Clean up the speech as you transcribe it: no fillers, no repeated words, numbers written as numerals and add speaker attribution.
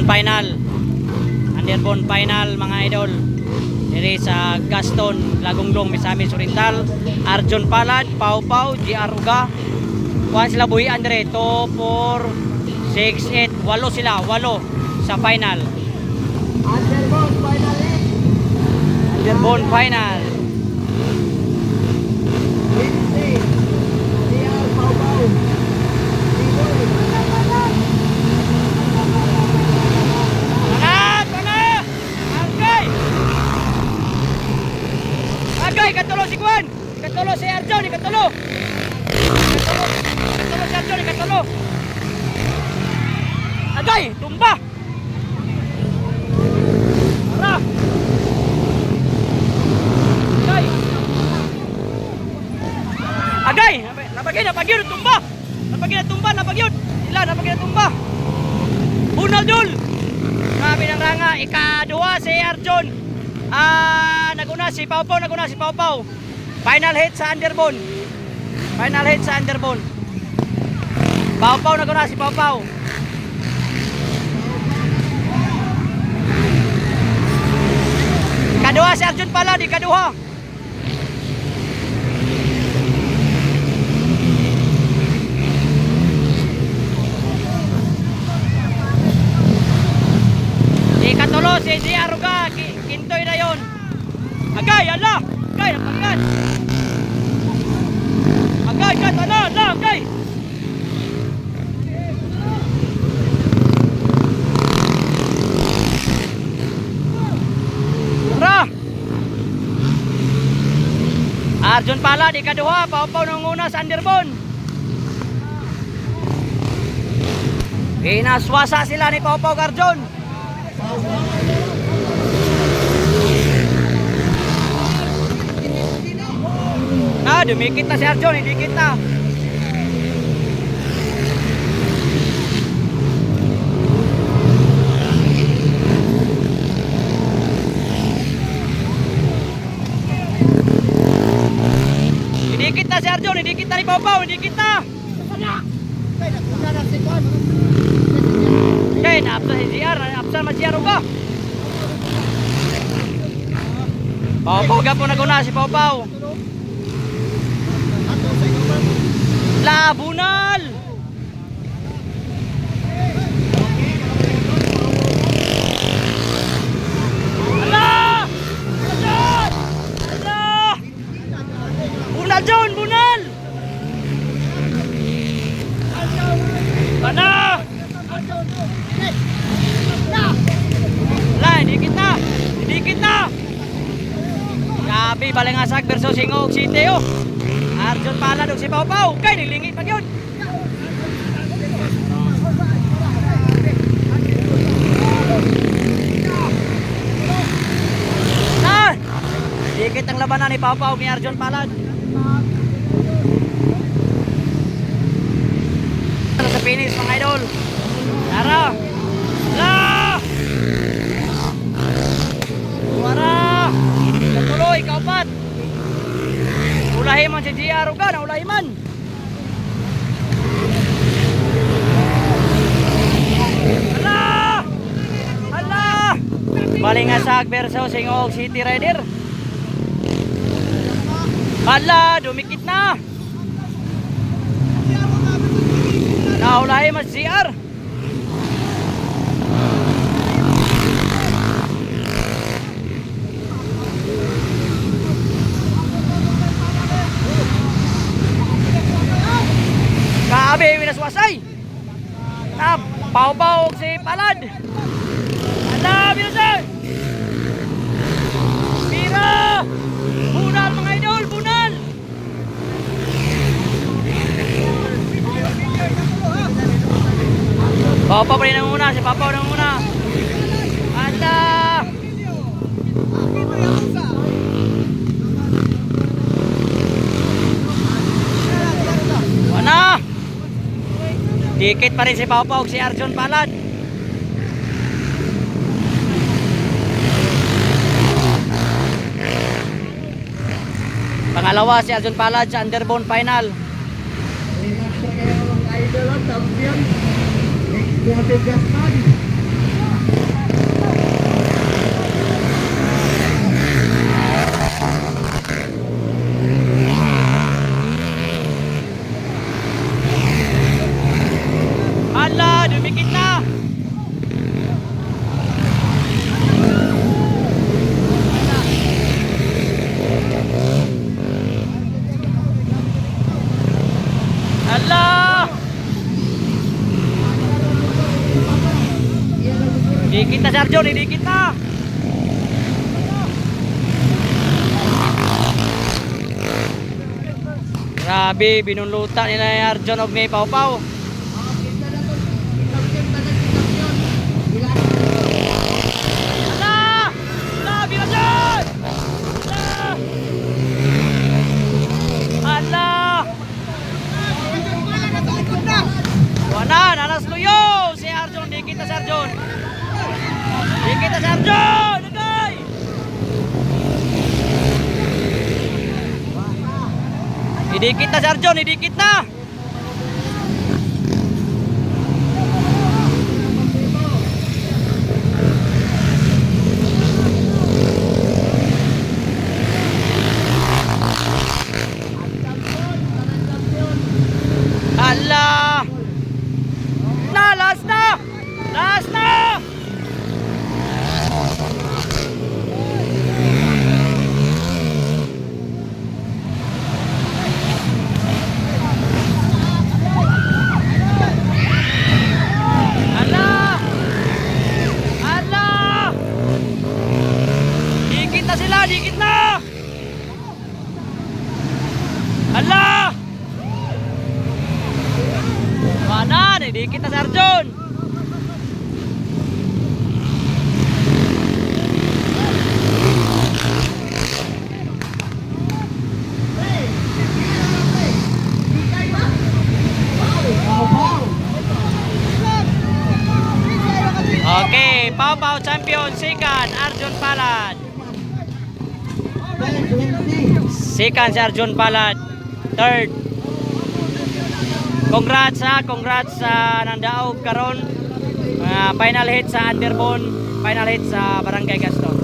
Speaker 1: final. Underbone final mga idol. Diri sa Gaston, Lagonglong, Misamis Oriental. Arjon Palad, Pau Pau, GR Uga. Kuha sila buhian dire. 2, 4, 6, 8. 8 sila. 8 sa final.
Speaker 2: Underbone final.
Speaker 1: Underbone final. Ikatulo si Juan, ikatulo si Arjon, ikatulo si Arjon, ikatulo. Agay, tumba. Tara. Agay, napagin, tumba. Napagin, sila, napagin, tumba. Bunal dul. Grabe ng ranga, ikaduha si Arjon. Naguna si Pau Pau. Final hit sa Underbone. Pau Pau naguna si Pau Pau. Kaduha si Arjon pala, di kaduha. Ikatulo si GR Uga, kintoy na yon. Agay, ala! Agay, napagyan! Agay, ala, agay! Tara! Arjon pala, di kaduha, Pau Pau nang una sa Underbone. Pinaswasa sila ni Pau Pau Arjon. Dumikit na si Arjon, hindi kita. Hindi kita si Arjon, hindi kita ni Pau Pau, hindi kita. Okay, naapsan si GR, naapsan ma GR Uga. Pau Pau gapo naguna si Pau Pau. Labunal. Ala! Bunal John, bunal. Mana? Lah, dikit na. Gabi Balangasag versus Hingog City oh. Arjon pala dog si Pau Pau. Kay nilingit pa yun. Dikit ang labanan ni Pau Pau ni Arjon Palad. Sa finish mga idol. Tara. Wara. Tuloy, kaupat. Ulahi man si GR Uga, na ulahi man. Hala! Balangasag versus Hingog City Rider. Hala, dumikit na. Naulahi man si GR. Kaabi, winaswasay. Na, Pau Pau si Palad. Ala, binasay. Pira. Bunal mga idol, bunal. Pau Pau pa rin ang una, si Pau Pau ang una. Ala. Wana. Dikit pa rin si Pau Pau si Arjon Palad. Pangalawa si Arjon Palad sa Underbone final. Idikit na si Arjon, idikit na. Grabe, binulutan nila ni Arjon og may pawpaw. Ala! Grabe na dyan! Ala! Wala, nanasluyo! Si Arjon, dikit na si Arjon! Dikit na si Arjon! Nagay! Idikit na si Arjon, idikit na! Ala! Na, last na! Last na! Ala! Ala! Dikit na sila, dikit na! Ala! Mana, dikit na si Arjon. Okay, Pawpaw champion second, Arjon Palad. Second si Arjon Palad. Third. Congrats sa nandaog karon. Final hit sa Underbone, final hit sa Barangay Gaston.